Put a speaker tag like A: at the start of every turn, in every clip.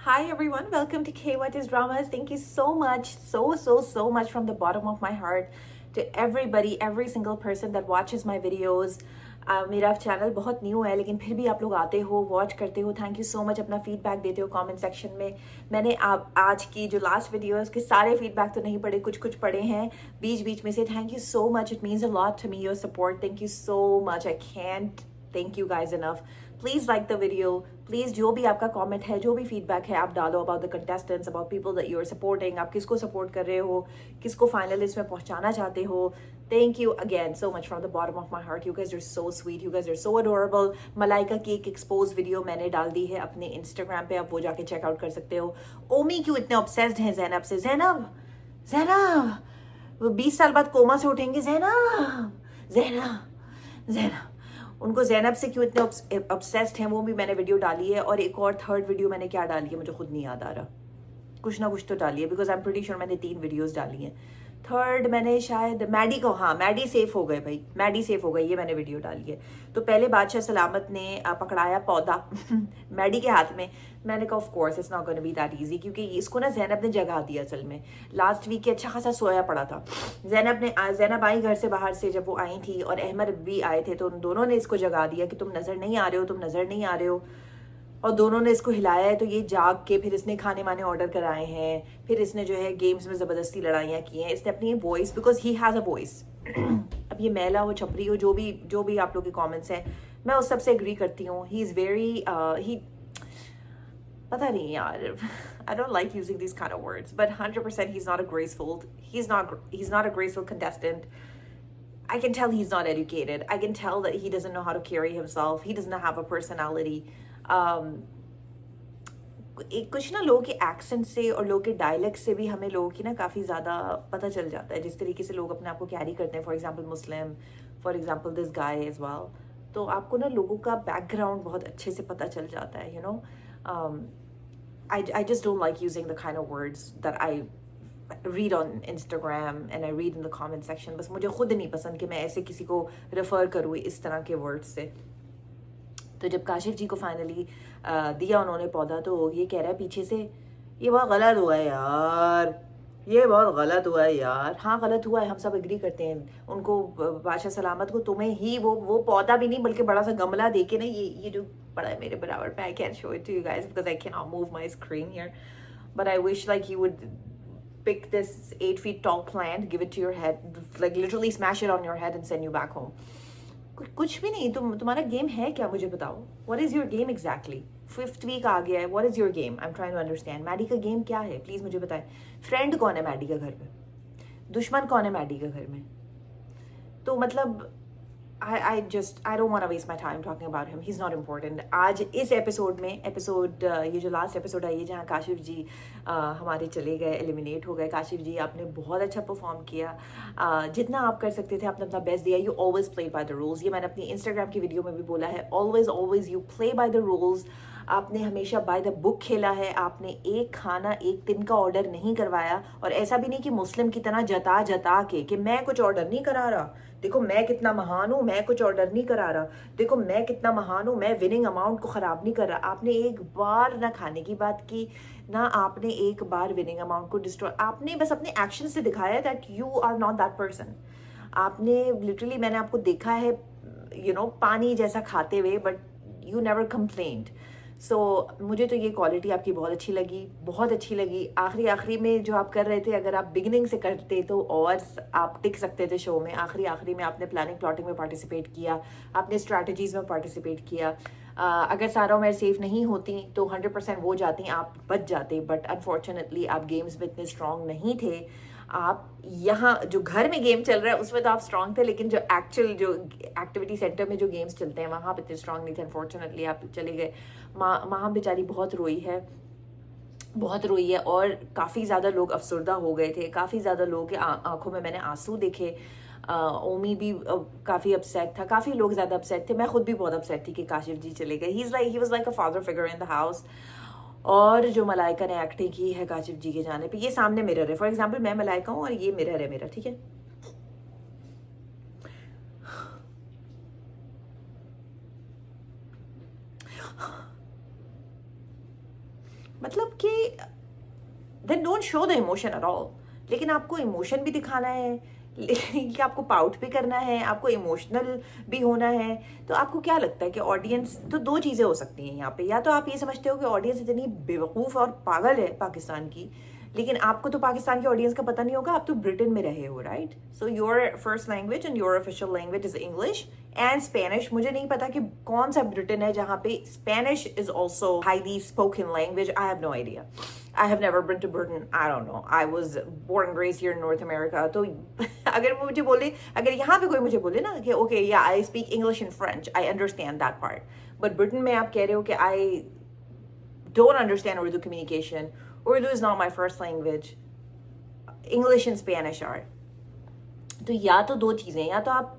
A: Hi everyone, welcome to K What is Dramas. Thank you so much, so much from the bottom of my heart to everybody, every single person that watches my videos. मेरा channel बहुत new है लेकिन फिर भी आप लोग आते हो, वॉच करते हो. Thank you so much. अपना फीडबैक देते हो कमेंट सेक्शन में. मैंने आप आज की जो लास्ट वीडियो है उसके सारे फीडबैक तो नहीं पढ़े, कुछ कुछ पढ़े हैं बीच बीच में से. Thank you so much. It means a lot to me your support. Thank you so much. I can't thank you guys enough. Please like the video. Please जो भी आपका कमेंट है, जो भी फीडबैक है आप डालो about the contestants, about people that you are supporting. आप किसको सपोर्ट कर रहे हो, किसको फाइनलिस्ट में पहुंचाना चाहते हो. Thank you again so much from the bottom of my heart. You guys are so sweet. You guys are so adorable. Malaika की एक एक्सपोज वीडियो मैंने डाल दी है अपने इंस्टाग्राम पे, आप वो जाके चेकआउट कर सकते हो. ओमी क्यों इतने ऑब्सेस्ड हैं जैनब से. जैनब जैनब वो 20 साल बाद कोमा से उठेंगे. जैनब जैनब जैनब उनको जैनब से क्यों इतने ऑब्सेस्ड हैं, वो भी मैंने वीडियो डाली है. और एक और थर्ड वीडियो मैंने क्या डाली है मुझे खुद नहीं याद आ रहा. कुछ ना कुछ तो डाली है because I am pretty sure मैंने 3 वीडियोस डाली हैं. थर्ड मैंने शायद मैडी को, हाँ मैडी सेफ हो गए भाई, मैडी सेफ हो गई, ये मैंने वीडियो डाली है. तो पहले बादशाह सलामत ने पकड़ाया पौधा मैडी के हाथ में. मैंने कहा of course it's not gonna be that easy, क्योंकि इसको ना जैनब ने जगा दिया. असल में लास्ट वीक के अच्छा खासा सोया पड़ा था. जैनब आई घर से बाहर से, जब वो आई थी और अहमद भी आए थे, तो उन दोनों ने इसको जगा दिया कि तुम नजर नहीं आ रहे हो, तुम नजर नहीं आ रहे हो. और दोनों ने इसको हिलाया है. तो ये जाग के फिर इसने खाने माने ऑर्डर कराए हैं, फिर इसने जो है गेम्स में ज़बरदस्ती लड़ाइयाँ की हैं. इसने अपनी voice, because he has a voice. अब ये मैला हो, छपरी हो, जो भी आप लोग के कमेंट्स हैं, मैं उस सबसे एग्री करती हूँ. ही इज़ वेरी ही पता नहीं यार, I don't like using these kind of words, but 100% he's not a graceful, he's not a graceful contestant. I can tell he's not educated. I can tell that he doesn't know how to carry himself. He doesn't have a personality. कुछ ना लोगों के accent से और लोगों के dialect से भी हमें लोगों की ना काफ़ी ज़्यादा पता चल जाता है, जिस तरीके से लोग अपने आप को कैरी करते हैं. For example Muslim, for example this guy as well. तो आपको ना लोगों का बैकग्राउंड बहुत अच्छे से पता चल जाता है. I just don't like using the kind of words that I read on Instagram and I read in the comment section. बस मुझे खुद नहीं पसंद कि मैं ऐसे किसी को रेफर करूँ इस तरह के वर्ड्स से. तो जब काशिफ जी को फाइनली दिया उन्होंने पौधा, तो ये कह रहा है पीछे से, ये बहुत गलत हुआ है यार, ये बहुत गलत हुआ है यार. हाँ गलत हुआ है, हम सब एग्री करते हैं. उनको बादशाह सलामत को, तुम्हें ही वो पौधा भी नहीं बल्कि बड़ा सा गमला दे के ना, ये जो पड़ा है मेरे बराबर पे, I can show it to you guys because I can not move my screen here, but I wish like you would pick this 8 feet tall plant, give it to your head, like literally smash it on your head and send you back home. कुछ भी नहीं. तुम्हारा game है क्या, मुझे बताओ. What is your game exactly. 5th week आ गया है. What is your game. I am trying to understand. Maddy का गेम क्या है, प्लीज मुझे बताएं. फ्रेंड कौन है मैडी का घर में, दुश्मन कौन है मैडी का घर में. तो मतलब I don't want to waste my time talking about him. He's not important. आज इस एपिसोड में ये जो लास्ट एपिसोड है, ये जहाँ काशिफ जी हमारे चले गए, एलिमिनेट हो गए. काशिफ जी आपने बहुत अच्छा परफॉर्म किया. जितना आप कर सकते थे आपने अपना बेस्ट दिया. You always play by the rules. ये मैंने अपनी इंस्टाग्राम की वीडियो में भी बोला है. Always you play by the rules. आपने हमेशा बाय द बुक खेला है. आपने एक खाना एक दिन का ऑर्डर नहीं करवाया. और ऐसा भी नहीं कि मुस्लिम की तरह जता के कि मैं कुछ ऑर्डर नहीं करा रहा, देखो मैं कितना महान हूँ, मैं कुछ ऑर्डर नहीं करा रहा, देखो मैं कितना महान हूँ, मैं विनिंग अमाउंट को ख़राब नहीं कर रहा. आपने एक बार ना खाने की बात की, ना आपने एक बार विनिंग अमाउंट को डिस्ट्रॉय. आपने बस अपने एक्शन से दिखाया that you are not that person. आपने लिटरली, मैंने आपको देखा है पानी जैसा खाते हुए, but you never complaint. So मुझे तो ये क्वालिटी आपकी बहुत अच्छी लगी. आखिरी में जो आप कर रहे थे, अगर आप बिगिनिंग से करते तो और आप टिक सकते थे शो में. आखिरी में आपने प्लाटिंग में पार्टिसिपेट किया, आपने स्ट्रैटेजीज में पार्टिसिपेट किया. अगर सारा उमर सेफ नहीं होती तो 100% वो जाती, आप बच जाते. बट अनफॉर्चुनेटली आप गेम्स में इतने स्ट्रांग नहीं थे. आप यहाँ जो घर में गेम चल रहा है उसमें तो आप स्ट्रांग थे, लेकिन जो एक्टिविटी सेंटर में जो गेम्स चलते हैं वहाँ पे इतने स्ट्रांग नहीं थे. अनफॉर्चुनेटली आप चले गए. माँ बेचारी बहुत रोई है. और काफ़ी ज़्यादा लोग अफसरदा हो गए थे. काफ़ी ज़्यादा लोगों के आंखों में मैंने आंसू देखे. ओमी भी काफ़ी अपसेट था. काफ़ी लोग ज़्यादा अपसेट थे. मैं खुद भी बहुत अपसेट थी कि काशिफ जी चले गए. He was like a father figure in the house. और जो मलाइका ने एक्टिंग की है काशिफ जी के जाने पे, ये सामने मिरर है. फॉर एग्जांपल मैं मलाइका हूँ और ये मिरर है मेरा, ठीक है. मतलब कि then don't show the emotion at all. लेकिन आपको इमोशन भी दिखाना है, कि आपको पाउट भी करना है, आपको इमोशनल भी होना है। तो आपको क्या लगता है कि ऑडियंस, तो दो चीज़ें हो सकती हैं यहाँ पे, या तो आप ये समझते हो कि ऑडियंस इतनी बेवकूफ़ और पागल है पाकिस्तान की, लेकिन आपको तो पाकिस्तान की ऑडियंस का पता नहीं होगा, आप तो ब्रिटेन में रहे हो, right? So your first language and your official language is English and Spanish. मुझे नहीं पता कि कौन सा ब्रिटेन है जहाँ पे Spanish is also highly spoken language. I have no idea, I have never been to Britain. I don't know. I was born and raised here in North America. तो अगर वो मुझे बोले, अगर यहाँ पे कोई मुझे बोले ना कि okay, yeah, I speak English and French, I understand that part. But Britain में आप कह रहे हो कि I don't understand Urdu communication. Urdu is not my first language. English and Spanish are. तो या तो दो चीज़ें, या तो आप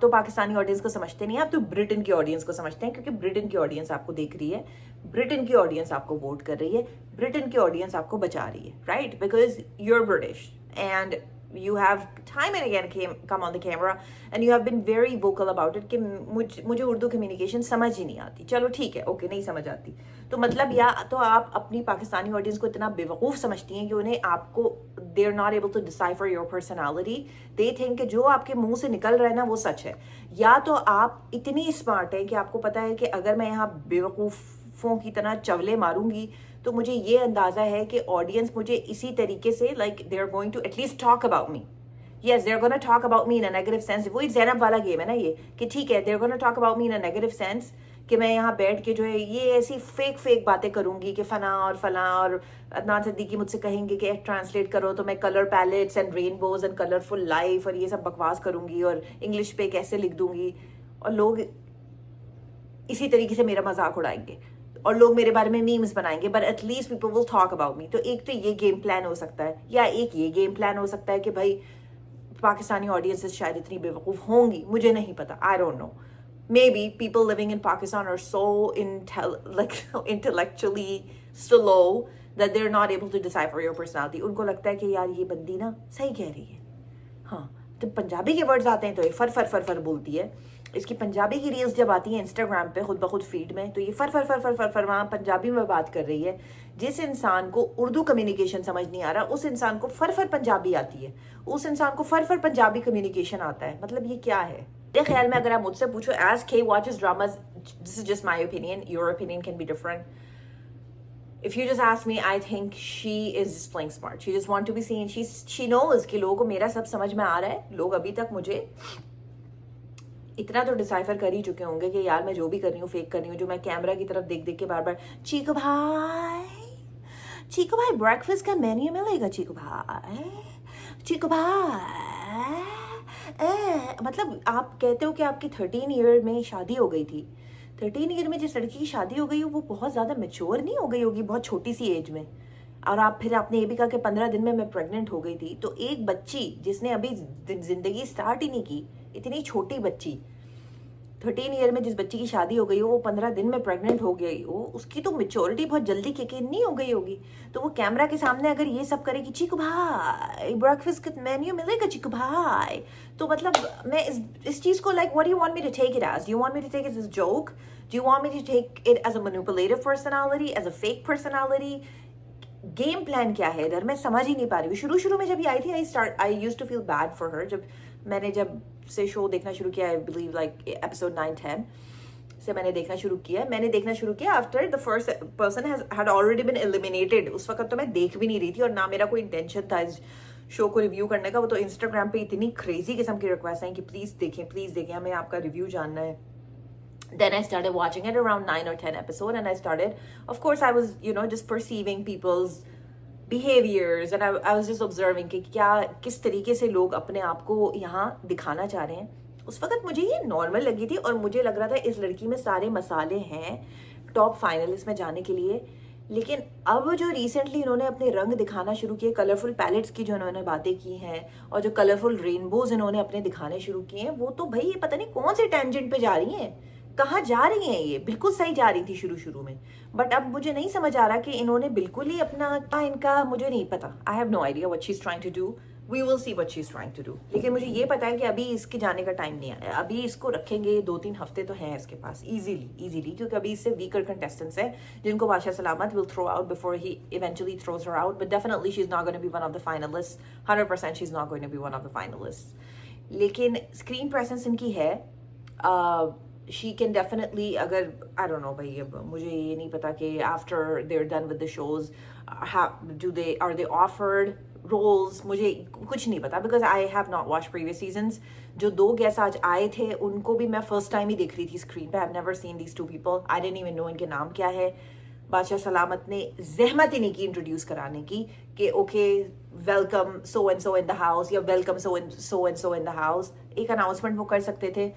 A: तो पाकिस्तानी ऑडियंस को समझते नहीं, आप तो ब्रिटेन की ऑडियंस को समझते हैं, क्योंकि ब्रिटेन की ऑडियंस आपको देख रही है, ब्रिटेन की ऑडियंस आपको वोट कर रही है, ब्रिटेन की ऑडियंस आपको बचा रही है, right? Because you are British and you have time and again come on the camera and you have been very vocal about it कि मुझे उर्दू कम्युनिकेशन समझ ही नहीं आती। चलो ठीक है, ओके, नहीं समझ आती तो मतलब, या तो आप अपनी पाकिस्तानी ऑडियंस को इतना बेवकूफ़ समझती हैं कि उन्हें आपको they are not able to decipher your personality, they think कि जो आपके मुंह से निकल रहा है ना वो सच है। या तो आप इतनी स्मार्ट है कि आपको पता है कि अगर मैं यहाँ बेवकूफ़ों की तरह चवले मारूंगी तो मुझे ये अंदाजा है कि ऑडियंस मुझे इसी तरीके से, like they are going to at least talk about me. Yes, they are gonna talk about me in a negative sense. वही ज़ैनब वाला गेम है ना ये, कि ठीक है, they are gonna talk about me in a negative sense, कि मैं यहाँ बैठ के जो है ये ऐसी फेक बातें करूंगी कि फला और अदनान सिद्दीकी मुझसे कहेंगे कि ट्रांसलेट करो, तो मैं colour pallets and rainbows and colourful life और ये सब बकवास करूंगी और इंग्लिश पे कैसे लिख दूंगी, और लोग इसी तरीके से मेरा मजाक उड़ाएंगे और लोग मेरे बारे में मीम्स बनाएंगे, but at least people will talk about मी। तो एक तो ये गेम प्लान हो सकता है, या एक ये गेम प्लान हो सकता है कि भाई पाकिस्तानी ऑडियंसेस शायद इतनी बेवकूफ़ होंगी, मुझे नहीं पता, आई don't no. Maybe people living in Pakistan are so intellectually slow that they're not able to decipher your personality. उनको लगता है कि यार ये बंदी ना सही कह रही है। हाँ, तो पंजाबी के वर्ड्स आते हैं तो ये फर बोलती है। इसकी पंजाबी की रील्स जब आती हैं इंस्टाग्राम पे खुद ब खुद फीड में, तो ये फर वहाँ पंजाबी में बात कर रही है। जिस इंसान को उर्दू कम्युनिकेशन समझ नहीं आ रहा, उस इंसान को फर पंजाबी आती है, उस इंसान को फर पंजाबी कम्युनिकेशन आता है। मतलब ये क्या है? मेरे ख्याल में अगर आप मुझसे पूछो, एज के watches dramas, this is just my opinion, your opinion can be different. If you just ask me, I think she is just playing smart. She just want to be seen. She knows कि लोगों को मेरा सब समझ में आ रहा है। लोग अभी तक मुझे इतना तो डिसाइफर कर ही चुके होंगे कि यार मैं जो भी कर रही हूँ फेक कर रही हूँ, जो मैं कैमरा की तरफ देख के बार चीकू भाई ब्रेकफास्ट का मेन्यू मिलेगा, चीकू भाई मतलब आप कहते हो कि आपकी 13 ईयर में शादी हो गई थी। 13 ईयर में जिस लड़की की शादी हो गई हो वो बहुत ज़्यादा मैच्योर नहीं हो गई होगी बहुत छोटी सी एज में। और आप फिर आपने ये भी कहा कि 15 दिन में मैं प्रेग्नेंट हो गई थी। तो एक बच्ची जिसने अभी ज़िंदगी स्टार्ट ही नहीं की, इतनी छोटी बच्ची, 13 ईयर में जिस बच्ची की शादी हो गई हो वो 15 दिन में प्रेग्नेंट हो गई हो, उसकी तो मेच्योरिटी बहुत जल्दी किक इन नहीं हो गई होगी। तो वो कैमरा के सामने अगर ये सब करेगी, चीकू भाई ब्रेकफास्ट का मेन्यू मिलेगा चीकू भाई, तो मतलब मैं इस चीज़ को like what do you want me to take it as? Do you want me to take it as a joke? Do you want me to take it as a manipulative personality, as a fake personality? Game plan क्या है इधर, मैं समझ ही नहीं पा रही हूँ। शुरू में जब ये आई थी I used to feel bad for her. जब से शो देखना शुरू किया, आई बिलीव लाइक एपिसोड 9-10 से मैंने देखना शुरू किया after the first person had already been eliminated. उस वक्त तो मैं देख भी नहीं रही थी और ना मेरा कोई इंटेंशन था इस शो को रिव्यू करने का। वो तो इंस्टाग्राम पे इतनी क्रेजी किस्म की रिक्वेस्ट आई कि प्लीज़ देखें, हमें आपका रिव्यू जानना है। Then I started watching it around 9 or 10 episode and I started, of course I was, just perceiving people's behaviors and I was just observing कि किस तरीके से लोग अपने आप को यहाँ दिखाना चाह रहे हैं। उस वक्त मुझे ये नॉर्मल लगी थी और मुझे लग रहा था इस लड़की में सारे मसाले हैं टॉप फाइनलिस्ट में जाने के लिए। लेकिन अब जो रिसेंटली इन्होंने अपने रंग दिखाना शुरू किए, कलरफुल पैलेट्स की जो इन्होंने बातें की हैं और जो कलरफुल रेनबोज इन्होंने अपने दिखाने शुरू किए हैं, वो तो भाई ये पता नहीं कौन से टेंजेंट पे जा रही हैं, कहाँ जा रही हैं। ये बिल्कुल सही जा रही थी शुरू में, बट अब मुझे नहीं समझ आ रहा कि इन्होंने बिल्कुल ही अपना इनका मुझे नहीं पता। I have no idea what she is trying to do, we will see what she is trying to do. लेकिन मुझे ये पता है कि अभी इसके जाने का टाइम नहीं है, अभी इसको रखेंगे 2-3 हफ्ते तो हैं इसके पास इजीली, क्योंकि अभी इससे वीकर कंटेस्टेंट्स है जिनको बादशाह सलामत will throw out before he eventually throws her out, but definitely she is not going to be one of the finalist, 100% she is not going to be one of the finalist. लेकिन screen presence इनकी है, she can definitely, अगर आई don't no भाई, अब मुझे ये नहीं पता कि after they are done with the shows are they offered roles, मुझे कुछ नहीं पता because I have not watch previous seasons. जो 2 गेस्ट आज आए थे उनको भी मैं फर्स्ट टाइम ही देख रही थी स्क्रीन पे, I have never seen these 2 people, I didn't even know इनके नाम क्या है। बादशाह सलामत ने जहमत ही नहीं की इंट्रोड्यूस कराने की कि okay welcome so and so in the house या welcome so and so in the house. एक अनाउंसमेंट वो कर सकते थे,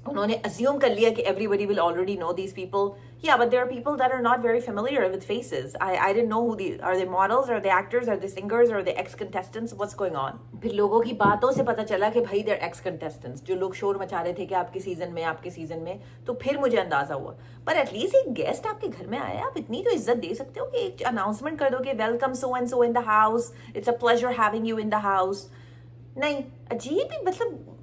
A: उन्होंने अज्यूम कर लिया कि everybody will already know these people. Yeah, but there are people that are not very familiar with faces. I didn't know who are they models, are they actors, are they singers, are they ex-contestants, what's going on? फिर लोगों की बातों से पता चला कि भाई they're ex-contestants, जो लोग शोर मचा रहे थे कि आपके सीजन में, तो फिर मुझे अंदाजा हुआ। पर एटलीस्ट एक गेस्ट आपके घर में आया, आप इतनी तो इज्जत दे सकते हो कि एक अनाउंसमेंट कर दो कि welcome so and so in the house, it's a pleasure having you in the house. नहीं, अजीब ही, मतलब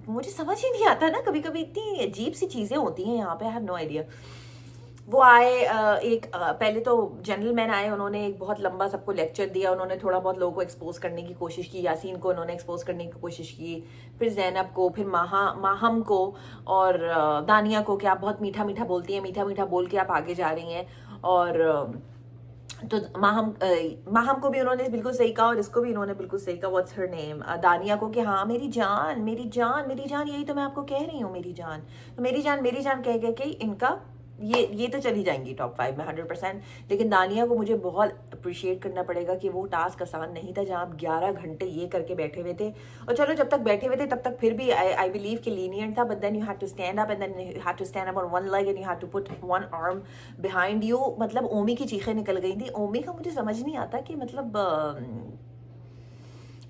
A: मुझे समझ ही नहीं आता ना, कभी कभी इतनी अजीब सी चीज़ें होती हैं यहाँ पे, आई हैव नो आइडिया। वो आए, पहले तो जेंटलमैन आए, उन्होंने एक बहुत लंबा सबको लेक्चर दिया, उन्होंने थोड़ा बहुत लोगों को एक्सपोज करने की कोशिश की, यासीन को उन्होंने एक्सपोज करने की कोशिश की, फिर जैनब को, फिर माहम को और दानिया को कि आप बहुत मीठा मीठा बोलती हैं, मीठा मीठा बोल के आप आगे जा रही हैं। और तो माहम को भी उन्होंने बिल्कुल सही कहा और इसको भी उन्होंने बिल्कुल सही कहा, व्हाट्स हर नेम, दानिया को कि हाँ मेरी जान मेरी जान मेरी जान, यही तो मैं आपको कह रही हूँ, मेरी जान, तो मेरी जान कह के इनका ये तो चली जाएंगी टॉप 5 में 100%। लेकिन दानिया को मुझे बहुत अप्रिशिएट करना पड़ेगा कि वो टास्क आसान नहीं था जहाँ आप 11 घंटे ये करके बैठे हुए थे। और चलो जब तक बैठे हुए थे तब तक फिर भी आई बिलीव कि लीनियंट था, but then you had to stand up and then you had to stand up on one leg and you had to put one arm behind you. मतलब ओमी की चीखें निकल गई थी। ओमी का मुझे समझ नहीं आता कि मतलब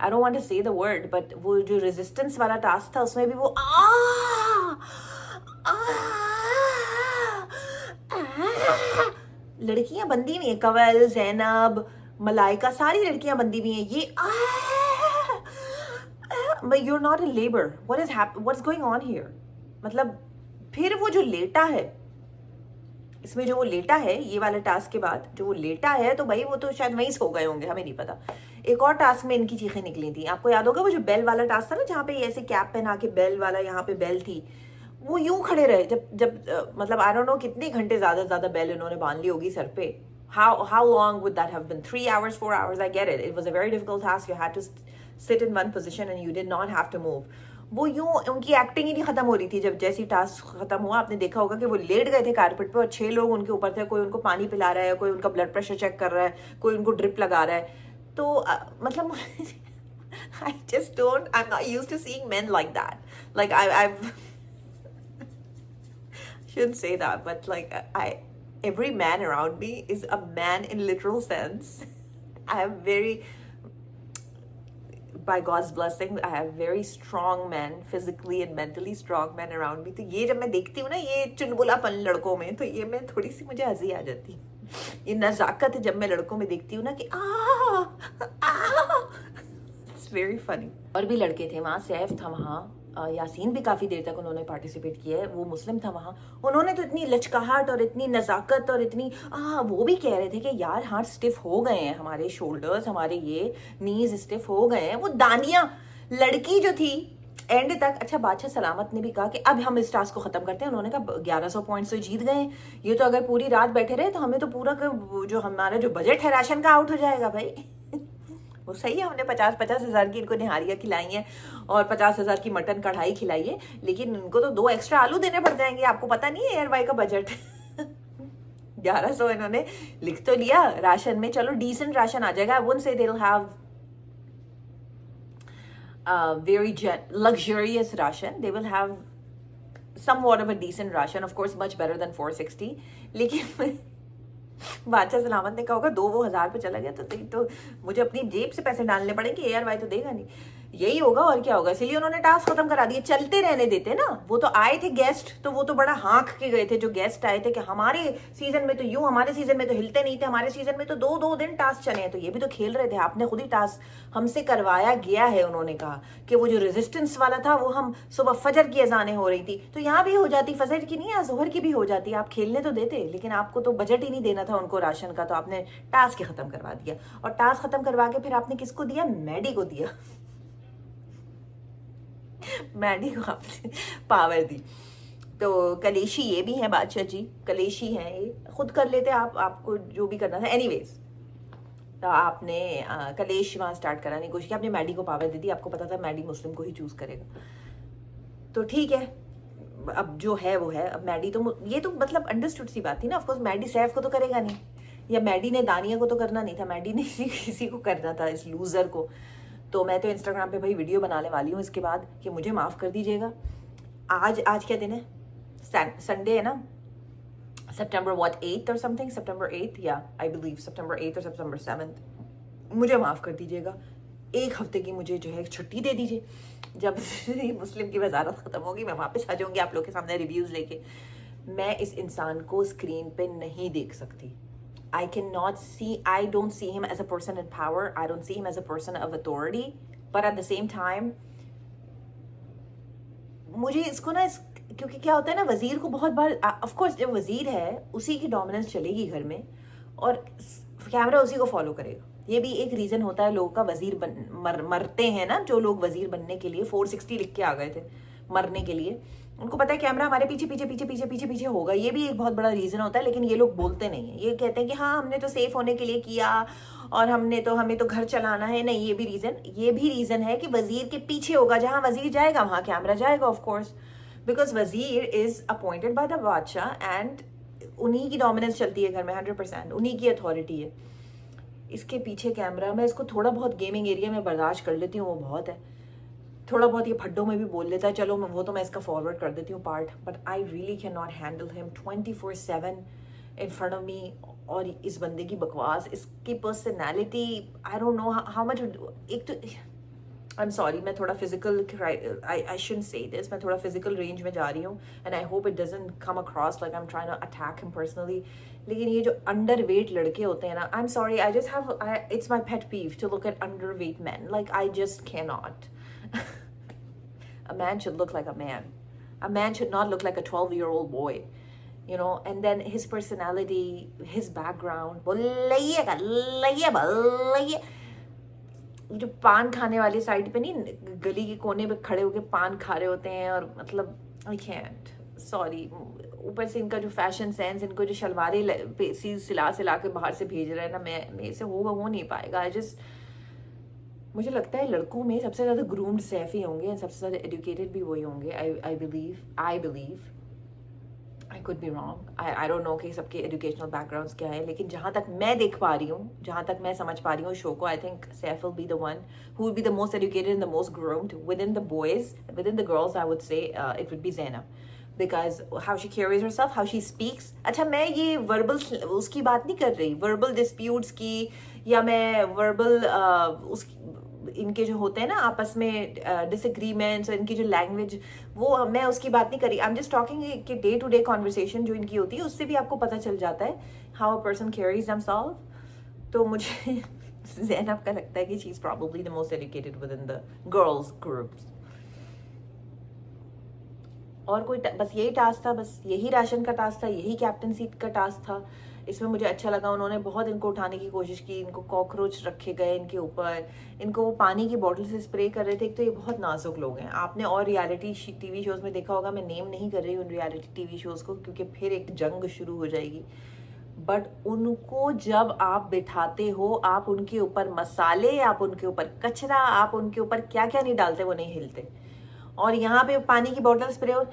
A: आई डोंट वांट टू से द वर्ड, बट वो जो रेजिस्टेंस वाला टास्क था उसमें भी वो लड़कियां बंदी हुई हैं, कवल, जैनब, मलाइका, सारी लड़कियां बंदी हुई हैं। ये you're not in labor, what's going on here? मतलब फिर वो जो लेटा है, इसमें जो वो लेटा है ये वाले टास्क के बाद जो वो लेटा है, तो भाई वो तो शायद वहीं सो गए होंगे, हमें नहीं पता। एक और टास्क में इनकी चीखें निकली थी, आपको याद होगा वो जो बेल वाला टास्क था ना, जहाँ पे ऐसे कैप पहना के बेल वाला, यहाँ पे बेल थी, वो यूं खड़े रहे जब मतलब आई डोंट नो कितने घंटे ज्यादा बेल इन्होंने बांध ली होगी सर पे। how long would that have been? 3 hours, 4 hours? I get it, it was a very difficult task, you had to sit in one position and you did not have to move. वो यूं उनकी acting ही नहीं खत्म हो रही थी। जब जैसी टास्क खत्म हुआ, आपने देखा होगा कि वो लेट गए थे कारपेट पे और 6 लोग उनके ऊपर थे, कोई उनको पानी पिला रहा है, कोई उनका ब्लड प्रेशर चेक कर रहा है, कोई उनको ड्रिप लगा रहा है। तो मतलब I just don't, I'm not used to seeing men like that. Like I've shouldn't say that, but like every man around me is a man in literal sense. I have by God's blessing, I have very strong men, physically and mentally strong men around me. तो ये जब मैं देखती हूँ ना ये चुलबुलापन लड़कों में, तो ये मैं थोड़ी सी मुझे हंसी आ जाती है। ये नजाकत जब मैं लड़कों में देखती हूँ ना कि it's very funny. और भी लड़के थे वहाँ, सैफ था वहाँ, यासीन भी काफ़ी देर तक उन्होंने पार्टिसिपेट किया है, वो मुस्लिम था वहाँ। उन्होंने तो इतनी लचकाहट और इतनी नज़ाकत और इतनी वो भी कह रहे थे कि यार हाथ स्टिफ हो गए हैं, हमारे शोल्डर्स, हमारे ये नीज स्टिफ हो गए हैं। वो दानिया लड़की जो थी एंड तक, अच्छा बादशाह सलामत ने भी कहा कि अब हम इस टास्क को ख़त्म करते हैं। उन्होंने कहा 1100 पॉइंट्स तो जीत गए, ये तो अगर पूरी रात बैठे रहे तो हमें तो पूरा जो हमारा जो बजट है राशन का आउट हो जाएगा भाई। वो सही है, हमने 50-50 हज़ार की इनको निहारियाँ खिलाई हैं और 50,000 की मटन कढ़ाई खिलाई है, लेकिन इनको तो 2 एक्स्ट्रा आलू देने पड़ जाएंगे। आपको पता नहीं है एयर वाई का बजट 1100 इन्होंने लिख तो लिया राशन में, चलो डिसेंट राशन आ जाएगा। I wouldn't say they'll have very luxurious ration, they will have somewhat of a decent ration, of course much better than 460। लेकिन बादशाह सलामत ने कहा होगा 2,000 पे चला गया तो मुझे अपनी जेब से पैसे डालने पड़ेंगे, एयर वाई तो देगा नहीं। यही होगा और क्या होगा, इसलिए उन्होंने टास्क खत्म करा दिए। चलते रहने देते ना, वो तो आए थे गेस्ट, तो वो तो बड़ा हाँक के गए थे जो गेस्ट आए थे कि हमारे सीजन में तो यूं, हमारे सीजन में तो हिलते नहीं थे, हमारे सीजन में तो 2-2 दिन टास्क चले हैं। तो ये भी तो खेल रहे थे, आपने खुद ही टास्क हमसे करवाया गया है। उन्होंने कहा कि वो जो रेजिस्टेंस वाला था वो हम सुबह फजर की अजानें हो रही थी, तो यहाँ भी हो जाती, फजर की नहीं, जोहर की भी हो जाती, आप खेलने तो देते। लेकिन आपको तो बजट ही नहीं देना था उनको राशन का, तो आपने टास्क ही खत्म करवा दिया। और टास्क खत्म करवा के फिर आपने किसको दिया? मैडी को दिया। मैडी को आपने पावर दी। तो कलेशी ये भी है बादशाह जी, कलेशी हैं ये, खुद कर लेते आप, आपको जो भी करना था। एनीवेज, तो आपने कलेश वहाँ स्टार्ट कराने की कोशिश की, आपने मैडी को पावर दे दी, आपको पता था मैडी मुस्लिम को ही चूज करेगा। तो ठीक है, अब जो है वो है। अब मैडी तो, ये तो मतलब अंडरस्टूड सी बात थी ना। ऑफकोर्स मैडी सैफ को तो करेगा नहीं, या मैडी ने दानिया को तो करना नहीं था, मैडी ने किसी को करना था, इस लूजर को। तो मैं तो इंस्टाग्राम पे भाई वीडियो बनाने वाली हूँ इसके बाद कि मुझे माफ़ कर दीजिएगा। आज क्या दिन है? संडे है ना, September 8th or something, September 8th, yeah, I believe September 8th or September 7th। मुझे माफ़ कर दीजिएगा, एक हफ्ते की मुझे जो है छुट्टी दे दीजिए। जब मुस्लिम की वजारत ख़त्म होगी मैं वापस आ जाऊँगी आप लोग के सामने रिव्यूज़ लेके। मैं इस इंसान को स्क्रीन पे नहीं देख सकती। I cannot see, I don't see him as a person in power, I don't see him as a person of authority, but at the same time मुझे इसको ना क्योंकि क्या होता है ना, वजीर को बहुत बार, ऑफ कोर्स जब वजीर है उसी की डोमिनेंस चलेगी घर में और कैमरा उसी को फॉलो करेगा। ये भी एक रीजन होता है लोगों का वजीर मरते हैं ना, जो लोग वजीर बनने के लिए 460 लिख के आ गए थे मरने के लिए, उनको पता है कैमरा हमारे पीछे पीछे पीछे पीछे पीछे पीछे होगा। ये भी एक बहुत बड़ा रीजन होता है, लेकिन ये लोग बोलते नहीं है। ये कहते हैं कि हाँ हमने तो सेफ होने के लिए किया और हमें तो घर चलाना है। नहीं, ये भी रीजन है कि वजीर के पीछे होगा, जहां वजीर जाएगा वहां कैमरा जाएगा, ऑफ कोर्स, बिकॉज वजीर इज अपॉइंटेड बाय द बादशाह एंड उन्हीं की डोमिनेंस चलती है घर में, 100% उन्हीं की अथॉरिटी है। इसके पीछे कैमरा, मैं इसको थोड़ा बहुत गेमिंग एरिया में बर्दाश्त कर लेती हूँ, वो बहुत है। थोड़ा बहुत ये फड्डों में भी बोल लेता है, चलो वो तो मैं इसका फॉरवर्ड कर देती हूँ part, but I really cannot handle हैंडल हिम 24/7 इन फ्रंट ऑफ मी। और इस बंदे की बकवास, इसकी personality, I don't know how much. एक तो आई एम सॉरी, मैं थोड़ा physical, I shouldn't say this, मैं थोड़ा फिजिकल रेंज में जा रही हूँ and I hope it doesn't come across like I am trying to attack him personally. लेकिन ये जो अंडर वेट लड़के होते हैं ना, I am sorry, I just have, it's my pet peeve to look at underweight man, like I just can not. A man should look like a man. A man should not look like a 12-year-old boy, you know. And then his personality, his background, जो पान खाने वाली side पे नहीं, गली के कोने पे खड़े होके पान खा रहे होते हैं, और मतलब आई कैंट, सॉरी। ऊपर से इनका जो फैशन सेंस, इनको जो शलवारें सिला सिला के बाहर से भेज रहे हैं ना, मेरे से होगा, हो नहीं पाएगा। मुझे लगता है लड़कों में सबसे ज़्यादा ग्रूम्ड सैफ ही होंगे और सबसे ज़्यादा एजुकेटेड भी वही होंगे। I believe, I could be wrong, I don't no कि सबके एजुकेशनल बैकग्राउंड्स क्या है, लेकिन जहाँ तक मैं देख पा रही हूँ, जहाँ तक मैं समझ पा रही हूँ शो को, I think Saif will be the one who will be the most educated and the most groomed with in the boys, with in the girls. I would say it would be Zainab, because how she carries herself, how she speaks. अच्छा, मैं ये verbal उसकी बात नहीं कर रही, verbal disputes की, या मैं वर्बल इनके जो होते हैं ना आपस में डिसएग्रीमेंट्स, इनकी जो लैंग्वेज, वो मैं उसकी बात नहीं करी। आई एम जस्ट टॉकिंग कि डे टू डे कॉन्वर्सेशन जो इनकी होती है, उससे भी आपको पता चल जाता है how a person carries themselves. तो मुझे ज़ैनब का लगता है कि she is probably the most educated within the girls groups. और कोई बस यही टास्क था, बस यही राशन का टास्क था, यही कैप्टनसी का टास्क था। इसमें मुझे अच्छा लगा, उन्होंने बहुत इनको उठाने की कोशिश की, इनको कॉकरोच रखे गए इनके ऊपर, इनको वो पानी की बॉटल से स्प्रे कर रहे थे। एक तो ये बहुत नाजुक लोग हैं, आपने और रियलिटी टीवी शोज़ में देखा होगा, मैं नेम नहीं कर रही उन रियलिटी टीवी शोज़ को क्योंकि फिर एक जंग शुरू हो जाएगी, बट उनको जब आप बिठाते हो, आप उनके ऊपर मसाले, आप उनके ऊपर कचरा, आप उनके ऊपर क्या क्या नहीं डालते, वो नहीं हिलते। और यहाँ पे पानी की बॉटल स्प्रे हो,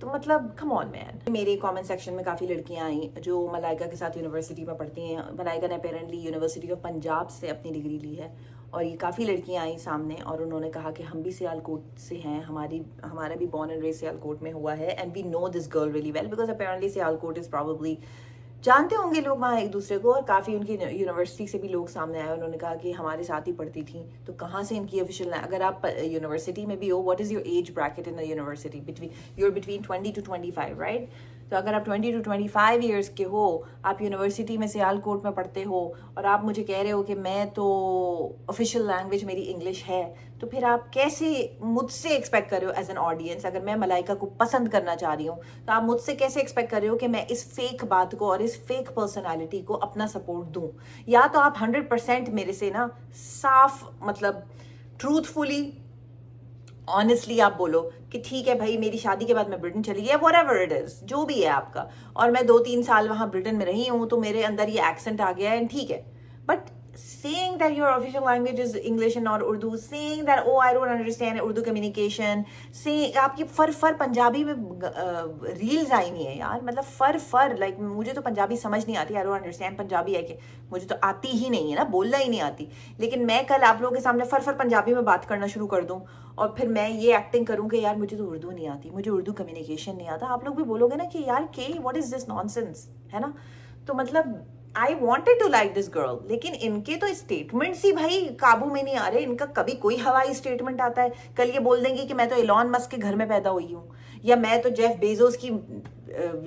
A: तो मतलब कम ऑन मैन। मेरे कमेंट सेक्शन में काफ़ी लड़कियां आई जो मलाइका के साथ यूनिवर्सिटी में पढ़ती हैं। मलाइका ने अपेरेंटली यूनिवर्सिटी ऑफ पंजाब से अपनी डिग्री ली है, और ये काफ़ी लड़कियां आई सामने और उन्होंने कहा कि हम भी सियालकोट से हैं, हमारा भी बॉर्न एंड रेज सियालकोट में हुआ है, and we know this girl really well because apparently Sialkot is probably जानते होंगे लोग वहाँ एक दूसरे को, और काफ़ी उनकी यूनिवर्सिटी से भी लोग सामने आए, उन्होंने कहा कि हमारे साथ ही पढ़ती थी। तो कहाँ से इनकी ऑफिशियल, अगर आप यूनिवर्सिटी में भी हो, what is your age bracket in the university, between 20 to 25, right? तो अगर आप 20 to 25 ईयर्स के हो, आप यूनिवर्सिटी में सियालकोट में पढ़ते हो, और आप मुझे कह रहे हो कि मैं तो ऑफिशियल लैंग्वेज मेरी इंग्लिश है, तो फिर आप कैसे मुझसे एक्सपेक्ट कर रहे हो एज एन ऑडियंस, अगर मैं मलाइका को पसंद करना चाह रही हूँ, तो आप मुझसे कैसे एक्सपेक्ट कर रहे हो कि मैं इस फेक बात को और इस फेक पर्सनालिटी को अपना सपोर्ट दूं? या तो आप 100% मेरे से ना साफ, मतलब ट्रूथफुली, ऑनेस्टली आप बोलो कि ठीक है भाई, मेरी शादी के बाद मैं ब्रिटेन चली गई, व्हाटएवर इट इज, जो भी है आपका, और मैं 2-3 साल वहां ब्रिटेन में रही हूं, तो मेरे अंदर ये एक्सेंट आ गया है, ठीक है। But saying that your official language is English and not Urdu, saying that oh I don't understand Urdu communication, saying आपकी फर पंजाबी में रील्स आई नहीं है यार, मतलब फर लाइक मुझे तो पंजाबी समझ नहीं आती, I don't understand पंजाबी है कि मुझे तो आती ही नहीं है ना, बोलना ही नहीं आती। लेकिन मैं कल आप लोगों के सामने फर पंजाबी में बात करना शुरू कर दूं, और फिर मैं ये एक्टिंग करूं कि यार मुझे तो उर्दू नहीं आती, मुझे उर्दू कम्युनिकेशन नहीं आता, आप लोग भी बोलोगे ना कि यार के व्हाट इज दिस नॉनसेंस, है ना? तो मतलब I wanted to like this girl, लेकिन इनके तो स्टेटमेंट्स ही भाई काबू में नहीं आ रहे। इनका कभी कोई हवाई स्टेटमेंट आता है, कल ये बोल देंगे कि मैं तो एलॉन मस्क के घर में पैदा हुई हूँ, या मैं तो जेफ बेजोस की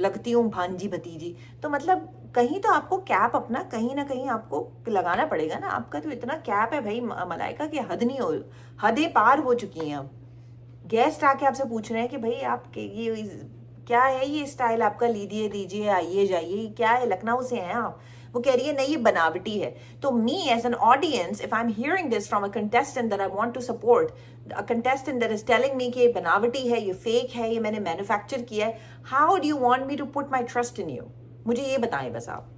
A: लगती हूँ भांजी भतीजी। तो मतलब कहीं तो आपको कैप अपना कहीं ना कहीं आपको लगाना पड़ेगा ना। आपका तो इतना कैप है भाई मलाइका की, हद नहीं हो, हदें पार हो चुकी हैं। अब गेस्ट आके आपसे पूछ रहे हैं कि भाई आप ये क्या है, ये स्टाइल आपका, लीजिए दीजिए, आइए जाइए, क्या है, लखनऊ से हैं आप? वो कह रही है नहीं ये बनावटी है। तो me as an audience, if I am hearing this from a contestant that I want to support, a contestant that is telling me कि ये बनावटी है, ये फेक है, ये मैंने मैन्युफैक्चर किया है, how do you want me to put my trust in you? मुझे ये बताएं बस आप,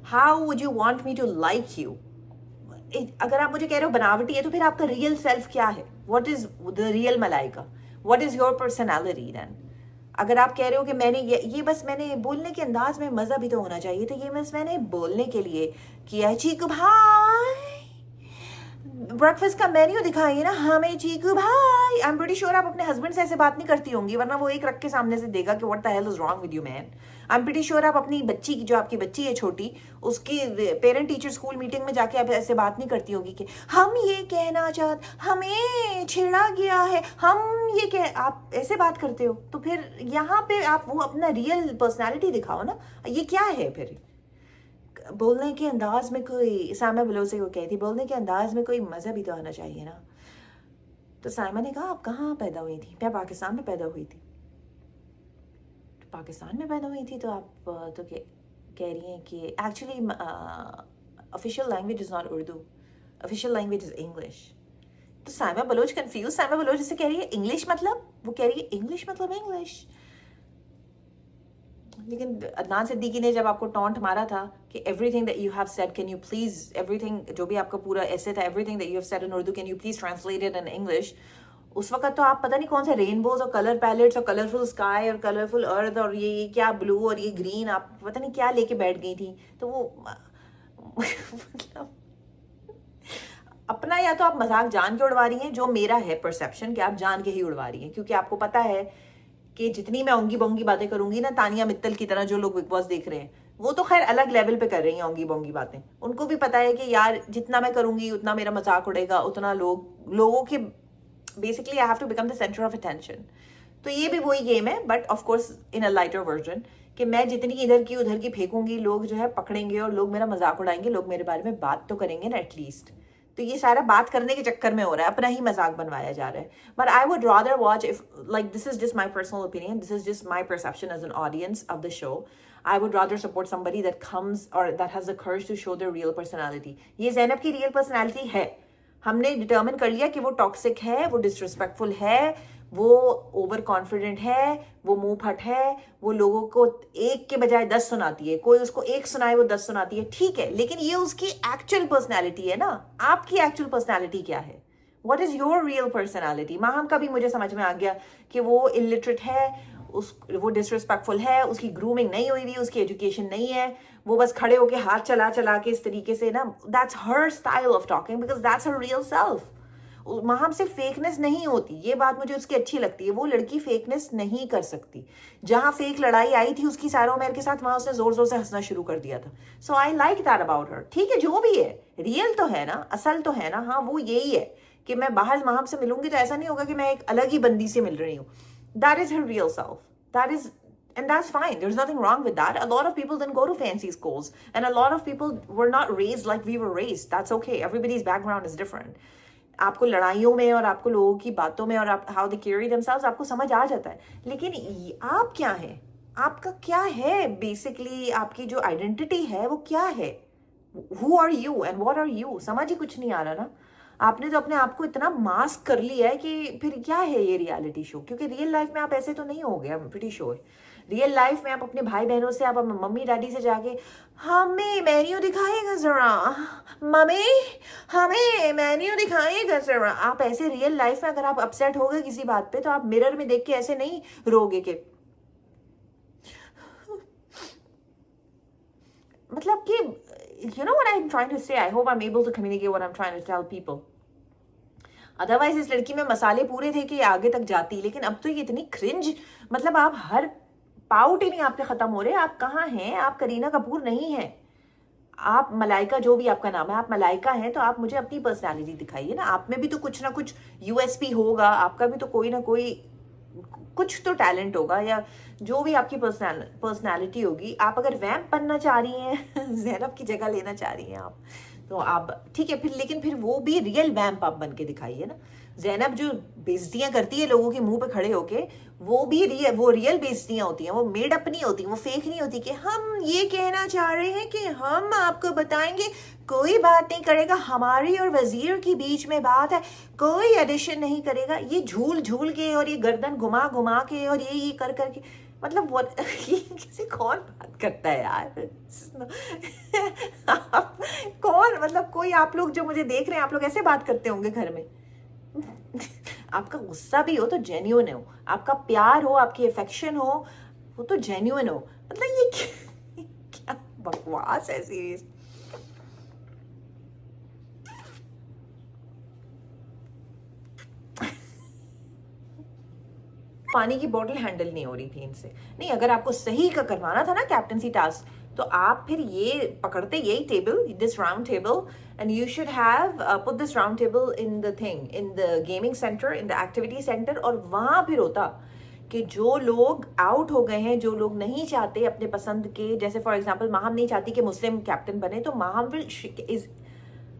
A: how would you want me to like you? अगर आप मुझे कह रहे हो बनावटी है, तो फिर आपका रियल सेल्फ क्या है? What is the real Malaika? What is your personality then? अगर आप कह रहे हो कि मैंने ये बस मैंने बोलने के अंदाज में मजा भी तो होना चाहिए, तो ये बस मैंने बोलने के लिए किया है। चीकू भाई ब्रेकफास्ट का मेन्यू दिखाइए ना हमें चीकू भाई। आई एम प्रीटी श्योर आप अपने हस्बैंड से ऐसे बात नहीं करती होंगी, वरना वो एक रख के सामने से देगा कि what the hell is wrong with you man. I am pretty sure आप अपनी बच्ची की, जो आपकी बच्ची है छोटी, उसकी पेरेंट टीचर स्कूल मीटिंग में जाके आप ऐसे बात नहीं करती होगी कि हम ये कहना चाहते, हमें छेड़ा गया है, हम ये कह, आप ऐसे बात करते हो। तो फिर यहाँ पे आप वो अपना रियल पर्सनैलिटी दिखाओ ना। ये क्या है फिर? बोलने के अंदाज में कोई, सामा बलोचे को कहती, बोलने के अंदाज में कोई मज़ा भी तो आना चाहिए ना। तो साइमा ने कहा आप कहाँ पैदा हुई थी? मैं पाकिस्तान में पैदा हुई थी। तो पाकिस्तान में पैदा हुई थी, तो आप तो कह रही हैं कि actually official language is not Urdu, official language is English. तो साइमा बलोच कंफ्यूज, साइमा बलोच जैसे कह रही है इंग्लिश मतलब, वो कह रही है इंग्लिश मतलब इंग्लिश। लेकिन अदनान सिद्दीकी ने जब आपको टॉन्ट मारा था कि everything that you have said, can you please, everything जो भी आपका पूरा ऐसे था, everything that you have said in Urdu, can you please translate it in English. उस वक्त तो आप पता नहीं कौन से रेनबोज और कलर पैलेट्स और कलरफुल स्काई और कलरफुल अर्थ और ये क्या ब्लू और ये ग्रीन, आप पता नहीं क्या लेके बैठ गई थी। तो वो मतलब अपना, या तो आप मजाक जान के उड़वा रही हैं, जो मेरा है परसेप्शन कि आप जान के ही उड़वा रही हैं, क्योंकि आपको पता है कि जितनी मैं ओंगी बोंगी बातें करूंगी ना, तानिया मित्तल की तरह जो लोग बिग बॉस देख रहे हैं, वो तो खैर अलग लेवल पे कर रही हैं ओंगी बोंगी बातें। उनको भी पता है कि यार जितना मैं करूंगी उतना मेरा मजाक उड़ेगा, उतना लोगों के basically I have to become the centre of attention. तो ये भी वही गेम है, but of course in a lighter version, कि मैं जितनी इधर की उधर की फेंकूंगी, लोग जो है पकड़ेंगे और लोग मेरा मजाक उड़ाएंगे, लोग मेरे बारे में बात तो करेंगे ना एटलीस्ट। तो ये सारा बात करने के चक्कर में हो रहा है, अपना ही मजाक बनवाया जा रहा है। But I would rather watch, if like this is just my personal opinion, this is just my perception as an audience of the show, I would rather support somebody that comes or that has the courage to show their real personality. ये ज़ैनब की real personality है, हमने determine कर लिया कि वो toxic है, वो डिसरिस्पेक्टफुल है, वो ओवर कॉन्फिडेंट है, वो मुंह फट है, वो लोगों को एक के बजाय 10 सुनाती है, कोई उसको एक सुनाए वो 10 सुनाती है, ठीक है। लेकिन ये उसकी एक्चुअल पर्सनैलिटी है ना। आपकी एक्चुअल पर्सनैलिटी क्या है? What is your real personality? Maham का भी मुझे समझ में आ गया कि वो इलिटरेट है, वो डिसरिस्पेक्टफुल है, उसकी ग्रूमिंग नहीं हुई हुई, उसकी एजुकेशन नहीं है, वो बस खड़े होके हाथ चला चला के इस तरीके से ना, that's her style of talking because that's her real self. वहां से फेकनेस नहीं होती, ये बात मुझे उसकी अच्छी लगती है। वो लड़की फेकनेस नहीं कर सकती। जहां फेक लड़ाई आई थी उसकी सारा उमर के साथ, वहां उसने जोर जोर से हंसना शुरू कर दिया था। So I like that about her. ठीक है, जो भी है रियल तो है ना, असल तो है ना। हाँ, वो यही है कि मैं बाहर वहां से मिलूंगी तो ऐसा नहीं होगा कि मैं एक अलग ही बंदी से मिल रही हूँ। That is her real self, that is, and that's fine. There's nothing wrong with that. A lot of people didn't go to fancy schools, and a lot of people were not raised like we were raised. That's okay. Everybody's background is different. आपको लड़ाइयों में और आपको लोगों की बातों में और आप हाउ दे कैरी देमसेल्व्स आपको समझ आ जाता है। लेकिन आप क्या है, आपका क्या है, बेसिकली आपकी जो आइडेंटिटी है वो क्या है, who are you and what are you, समझ ही कुछ नहीं आ रहा ना। आपने तो अपने आप को इतना मास्क कर लिया है कि फिर क्या है ये रियलिटी शो। क्योंकि रियल लाइफ में आप ऐसे तो नहीं हो गए, I am pretty sure. Real life में आप अपने भाई बहनों से, आप मम्मी डैडी से जाके हमें मेन्यू दिखाइएगा जरा, मम्मी हमें मेन्यू दिखाइएगा जरा, आप ऐसे रियल लाइफ में अगर आप अपसेट हो गए किसी बात पे तो आप मिरर में देख के ऐसे नहीं रोगे कि मतलब कि you know what I'm trying to say. I hope I'm able to communicate what I'm trying to tell people. Otherwise इस लड़की में मसाले पूरे थे कि आगे तक जाती, लेकिन अब तो ये इतनी क्रिंज, मतलब आप हर पाउट ही नहीं आपके खत्म हो रहे। आप कहाँ हैं? आप करीना कपूर नहीं हैं, आप मलाइका, जो भी आपका नाम है, आप मलाइका हैं। तो आप मुझे अपनी पर्सनालिटी दिखाइए ना। आप में भी तो कुछ ना कुछ यूएसपी होगा, आपका भी तो कोई ना कोई कुछ तो टैलेंट होगा, या जो भी आपकी पर्सनालिटी होगी। आप अगर वैम्प बनना चाह रही हैं ज़ैनब की जगह लेना चाह रही हैं आप, तो आप ठीक है फिर, लेकिन फिर वो भी रियल वैम्प आप बन के दिखाइए ना। ज़ैनब जो बेइज्जतियां करती है लोगों के मुंह पे खड़े होके, वो भी रियल बेइज्जतियां होती हैं, वो मेड अप नहीं होती, वो फेक नहीं होती कि हम ये कहना चाह रहे हैं कि हम आपको बताएंगे, कोई बात नहीं करेगा, हमारी और वजीर के बीच में बात है, कोई एडिशन नहीं करेगा। ये झूल झूल के और ये गर्दन घुमा घुमा के और ये कर करके, मतलब वो किसी कौन बात करता है यार आप कौन, मतलब कोई, आप लोग जो मुझे देख रहे हैं, आप लोग ऐसे बात करते होंगे घर में आपका गुस्सा भी हो तो जेन्युइन हो, आपका प्यार हो, आपकी अफेक्शन हो, वो तो जेन्युइन हो। मतलब ये क्या बकवास है सीरीज। पानी की बोतल हैंडल नहीं हो रही थी इनसे। नहीं, अगर आपको सही का करवाना था ना कैप्टनसी टास्क, तो आप फिर ये पकड़ते यही table, this round table, and you should have put this round table in the thing, in the gaming centre, in the activity centre. और वहां फिर होता कि जो लोग आउट हो गए हैं, जो लोग नहीं चाहते अपने पसंद के, जैसे फॉर एग्जांपल माहम नहीं चाहती कि मुस्लिम कैप्टन बने, तो Maham will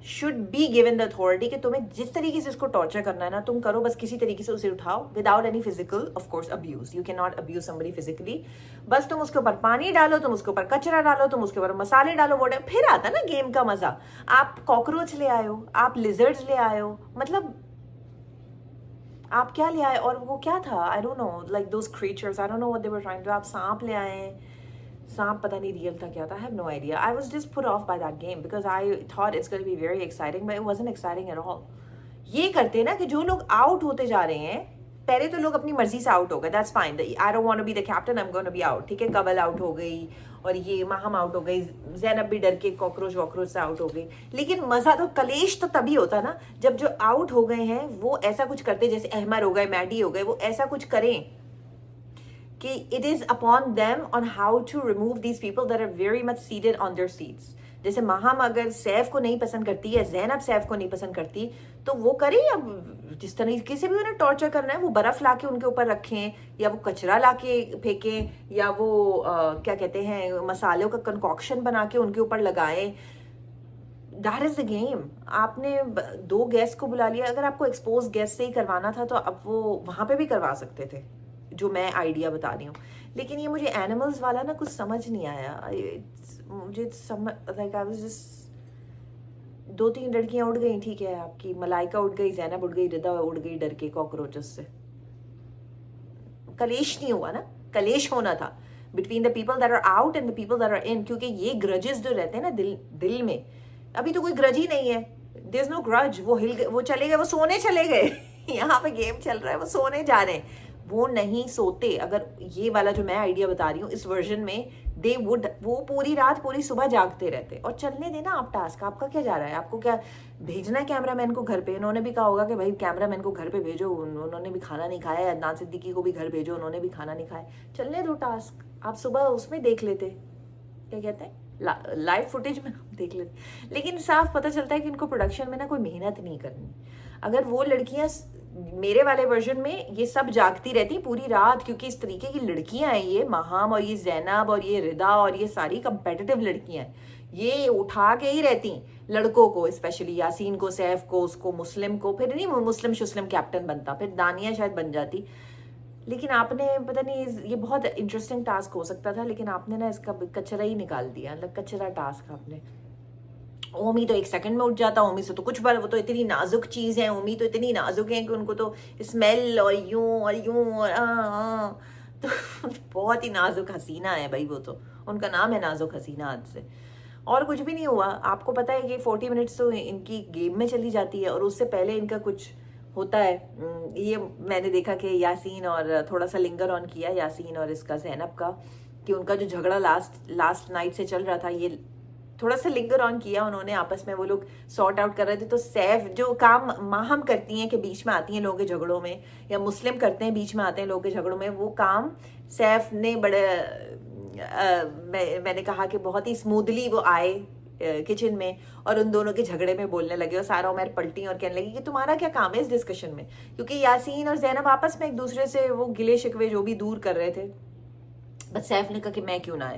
A: should be given the authority कि तुम्हें जिस तरीके से इसको टॉर्चर करना है ना, तुम करो, बस किसी तरीके से उसे उठाओ, without any physical of course abuse. You can not abuse somebody physically. बस तुम उसके ऊपर पानी डालो, तुम उसके ऊपर कचरा डालो, तुम उसके ऊपर मसाले डालो, वो फिर आता ना गेम का मजा। आप कॉकरोच ले आए हो, आप लिजर्ड्स ले आए हो, मतलब आप क्या ले आए, और वो क्या था, I don't know, like those creatures, I don't know what they were trying to. आप सांप ले आए, सांप पता नहीं रियल था क्या था, I have no idea. I was just put off by that game because I thought it's going to be very exciting, but it wasn't exciting at all. ये करते ना कि जो लोग आउट होते जा रहे हैं, पहले तो लोग अपनी मर्जी से आउट हो गए, that's fine. I don't want to be the captain, I'm going to be out. ठीक है, कवल आउट हो गई और ये माहम आउट हो गई, ज़ैनब भी डर के कॉकरोच वॉकरोच से आउट हो गई। लेकिन मजा तो, कलेश तो तभी होता ना जब जो आउट हो गए हैं वो ऐसा कुछ करते, जैसे अहमर हो गए, मैडी हो गए, वो ऐसा कुछ करें कि it is upon them on how to remove these people that are very much seated on their seats. जैसे माहम अगर सैफ को नहीं पसंद करती है, ज़ैनब सैफ को नहीं पसंद करती, तो वो करें, अब जिस तरीके से भी उन्हें टॉर्चर करना है, वो बर्फ ला के उनके ऊपर रखें, या वो कचरा ला के फेंकें, या वो क्या कहते हैं, मसालों का कंकॉक्शन बना के उनके ऊपर लगाएं। That is the game. आपने 2 गेस्ट को बुला लिया, अगर आपको एक्सपोज गेस्ट से ही करवाना था तो अब वो वहां पे भी करवा सकते थे, जो मैं आइडिया बता रही हूँ। लेकिन ये मुझे एनिमल्स वाला ना कुछ समझ नहीं आया, मुझे समझ, लाइक आई वाज जस्ट 2-3 लड़कियां उड़ गई, ठीक है, आपकी मलाइका उड़ गई, ज़ैनब उड़ गई, रिदा उड़ गई डर के कॉकरोचेस से। कलेश नहीं हुआ ना, कलेश होना था between the people that are out and the people that are in, क्योंकि ये ग्रजेस जो रहते हैं ना दिल में, अभी तो कोई ग्रज ही नहीं है, देयर इज नो ग्रज। वो हिल गए, वो चले गए, वो सोने चले गए यहाँ पे गेम चल रहा है, वो सोने जा रहे हैं, वो नहीं सोते। अगर ये वाला जो मैं आइडिया बता रही हूँ, इस वर्जन में वो पूरी रात पूरी सुबह जागते रहते। और चलने देना आप टास्क, आपका क्या जा रहा है, आपको क्या भेजना है कैमरामैन को घर पे? उन्होंने भी कहा होगा कि भाई कैमरामैन को घर पे भेजो, उन्होंने भी खाना नहीं खाया, अदनान सिद्दीकी को भी घर भेजो, उन्होंने भी खाना नहीं खाया। चलने दो टास्क, आप सुबह उसमें देख लेते, क्या कहते हैं, लाइव फुटेज में देख लेते। लेकिन साफ पता चलता है कि इनको प्रोडक्शन में ना कोई मेहनत नहीं करनी। अगर वो लड़कियां मेरे वाले वर्जन में ये सब जागती रहती पूरी रात, क्योंकि इस तरीके की लड़कियां हैं ये माहम और ये जैनब और ये रिदा और ये सारी कंपेटिटिव लड़कियां हैं, ये उठा के ही रहती लड़कों को, स्पेशली यासीन को, सैफ को, उसको, मुस्लिम को। फिर नहीं मुस्लिम शुस्लिम कैप्टन बनता, फिर दानिया शायद बन जाती। लेकिन आपने पता नहीं, ये बहुत इंटरेस्टिंग टास्क हो सकता था, लेकिन आपने ना इसका कचरा ही निकाल दिया, मतलब कचरा टास्क आपने। ओमी तो 1 सेकंड में उठ जाता, ओमी से तो कुछ बार, वो तो इतनी नाजुक चीज़ है, ओमी तो इतनी नाजुक है कि उनको तो स्मेल और यूं और तो बहुत ही नाजुक हसीना है भाई, वो तो उनका नाम है नाजुक हसीना आज से। और कुछ भी नहीं हुआ। आपको पता है कि 40 मिनट्स तो इनकी गेम में चली जाती है, और उससे पहले इनका कुछ होता है। ये मैंने देखा कि यासीन और थोड़ा सा लिंगर ऑन किया यासीन और इसका जैनब का, कि उनका जो झगड़ा लास्ट नाइट से चल रहा था, ये थोड़ा सा लिंगर ऑन किया उन्होंने आपस में, वो लोग सॉर्ट आउट कर रहे थे। तो सैफ जो काम माहम करती हैं कि बीच में आती हैं लोगों के झगड़ों में, या मुस्लिम करते हैं बीच में आते हैं लोगों के झगड़ों में, वो काम सैफ ने बड़े मैंने कहा कि बहुत ही स्मूथली वो आए किचन में और उन दोनों के झगड़े में बोलने लगे, और सारा उमर पलटी और कहने लगी कि तुम्हारा क्या काम है इस डिस्कशन में, क्योंकि यासीन और जैनब आपस में एक दूसरे से वो गिले शिकवे जो भी दूर कर रहे थे। बस सैफ ने कहा कि मैं क्यों ना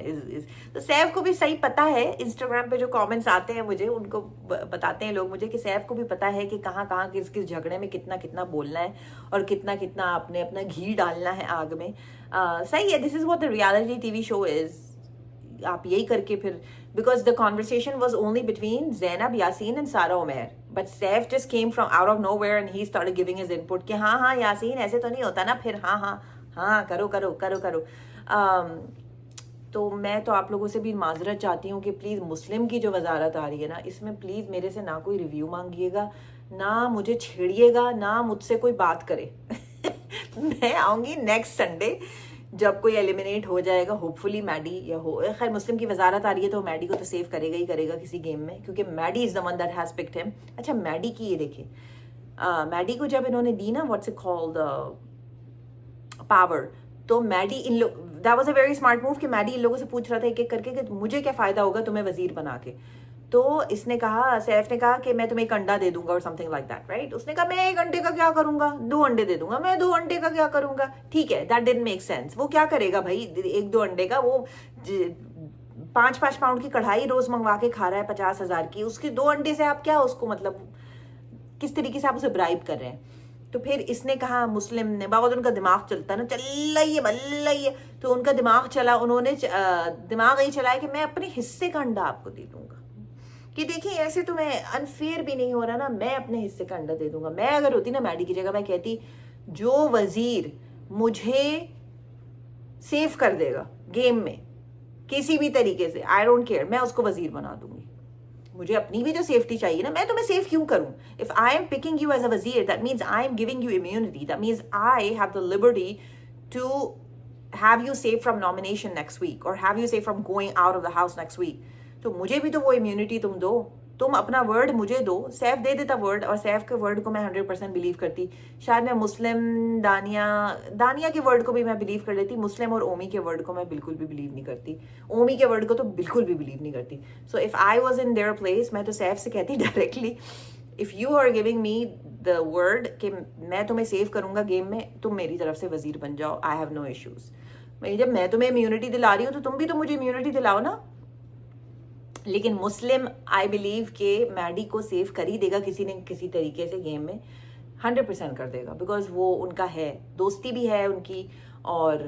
A: तो सैफ को भी सही पता है, इंस्टाग्राम पे जो कमेंट्स आते हैं मुझे, उनको बताते हैं लोग मुझे कि सैफ को भी पता है कि कहाँ कहाँ किस किस झगड़े में कितना कितना बोलना है और कितना कितना आपने अपना घी डालना है आग में। सही है, this is what the reality TV show is. आप यही करके फिर, because the conversation was only between Zainab, Yasin and Sara Umar, but Saif just came from out of nowhere and he started giving his input कि हाँ हाँ यासीन ऐसे तो नहीं होता ना, फिर हाँ हाँ हाँ करो करो करो करो। तो मैं तो आप लोगों से भी माजरत चाहती हूँ कि प्लीज़ मुस्लिम की जो वजारत आ रही है ना, इसमें प्लीज़ मेरे से ना कोई रिव्यू मांगिएगा, ना मुझे छेड़िएगा, ना मुझसे कोई बात करे। मैं आऊँगी नेक्स्ट संडे जब कोई एलिमिनेट हो जाएगा, होपफुली मैडी या हो, खैर मुस्लिम की वजारत आ रही है तो मैडी को तो सेव करेगा ही करेगा किसी गेम में, क्योंकि Maddy is the one that has picked him. अच्छा मैडी की ये देखिए, मैडी को जब इन्होंने दी ना व्हाट्स इट कॉल्ड पावर, तो मैडी इन लोग, that was a very smart move कि मैडी इन लोगों से पूछ रहा था एक एक करके कि मुझे क्या फ़ायदा होगा तुम्हें वजीर बना के। तो इसने कहा, सैफ ने कहा कि मैं तुम्हें 1 अंडा दे दूंगा और समथिंग लाइक दैट, राइट। उसने कहा मैं 1 अंडे का क्या करूंगा, 2 अंडे दे दूंगा, मैं 2 अंडे का क्या करूंगा। ठीक है, दैट डिडंट मेक सेंस। वो क्या करेगा भाई 1-2 अंडे का, वो 5-5 पाउंड की कढ़ाई रोज मंगवा के खा रहा है 50,000 की, उसके 2 अंडे से आप क्या उसको, मतलब किस तरीके से आप उसे ब्राइब कर रहे हैं। तो फिर इसने कहा, मुस्लिम ने, बहुत उनका दिमाग चलता है ना, चल रही है, तो उनका दिमाग चला, उन्होंने दिमाग यही चलाया कि मैं अपने हिस्से का अंडा आपको दे दूंगा, कि देखिए ऐसे तो मैं अनफेयर भी नहीं हो रहा ना, मैं अपने हिस्से का अंडा दे दूंगा। मैं अगर होती ना मैडी की जगह, मैं कहती जो वजीर मुझे सेव कर देगा गेम में किसी भी तरीके से, आई डोंट केयर, मैं उसको वजीर बना दूंगी। मुझे अपनी भी तो सेफ्टी चाहिए ना, मैं तुम्हें सेफ क्यों करूं? If I am picking you as a wazir, that means I am giving you immunity, that means I have the liberty to have you safe from nomination next week और have you safe from going out of the house next week. तो मुझे भी तो वो immunity तुम दो, तुम अपना वर्ड मुझे दो। सैफ दे देता वर्ड, और सैफ के वर्ड को मैं 100% बिलीव करती। शायद मैं मुस्लिम, दानिया के वर्ड को भी मैं बिलीव कर लेती, मुस्लिम और ओमी के वर्ड को मैं बिल्कुल भी बिलीव नहीं करती, ओमी के वर्ड को तो बिल्कुल भी बिलीव नहीं करती। So if I was in their place, मैं तो सैफ से कहती directly, if you are giving me the word कि मैं तुम्हें सेव करूंगा गेम में, तुम मेरी तरफ से वजीर बन जाओ, आई हैव नो इश्यूज। जब मैं तुम्हें इम्यूनिटी दिला रही हूँ तो तुम भी तो मुझे इम्यूनिटी दिलाओ ना। लेकिन मुस्लिम आई बिलीव के मैडी को सेव कर ही देगा किसी न किसी तरीके से गेम में, 100% कर देगा, बिकॉज वो उनका है, दोस्ती भी है उनकी, और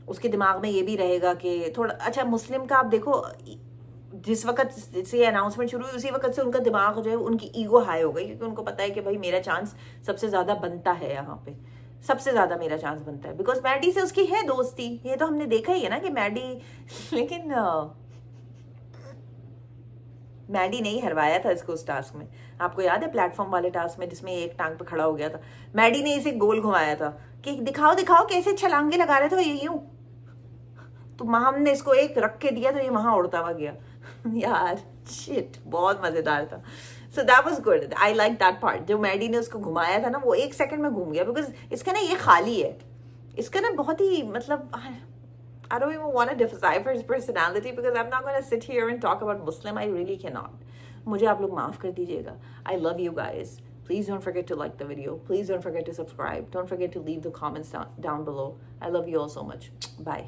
A: उसके दिमाग में ये भी रहेगा कि थोड़ा, अच्छा मुस्लिम का आप देखो, जिस वक्त से अनाउंसमेंट शुरू हुई उसी वक्त से उनका दिमाग जो है, उनकी ईगो हाई हो गई, क्योंकि उनको पता है कि भाई मेरा चांस सबसे ज्यादा बनता है, यहाँ पे सबसे ज्यादा मेरा चांस बनता है, बिकॉज मैडी से उसकी है दोस्ती। ये तो हमने देखा ही है ना कि मैडी, लेकिन मैडी ने ही हरवाया था इसको उस टास्क में। आपको याद है प्लेटफॉर्म वाले टास्क में जिसमें एक टांग पे खड़ा हो गया था, मैडी ने इसे गोल घुमाया था कि दिखाओ दिखाओ कैसे छलांगे लगा रहे थे ये यूं, तो हमने इसको एक रख के दिया तो ये वहां उड़ता हुआ गया यार शिट, बहुत मजेदार था. So that was good. I like that part. जो मैडी ने उसको घुमाया था ना, वो 1 सेकंड में घूम गया. बिकॉज इसका ना ये खाली है, इसका ना बहुत ही मतलब I don't even want to decipher his personality because I'm not going to sit here and talk about Muslim. I really cannot. मुझे आप लोग माफ कर दीजिएगा. I love you guys. Please don't forget to like the video. Please don't forget to subscribe. Don't forget to leave the comments down below. I love you all so much. Bye.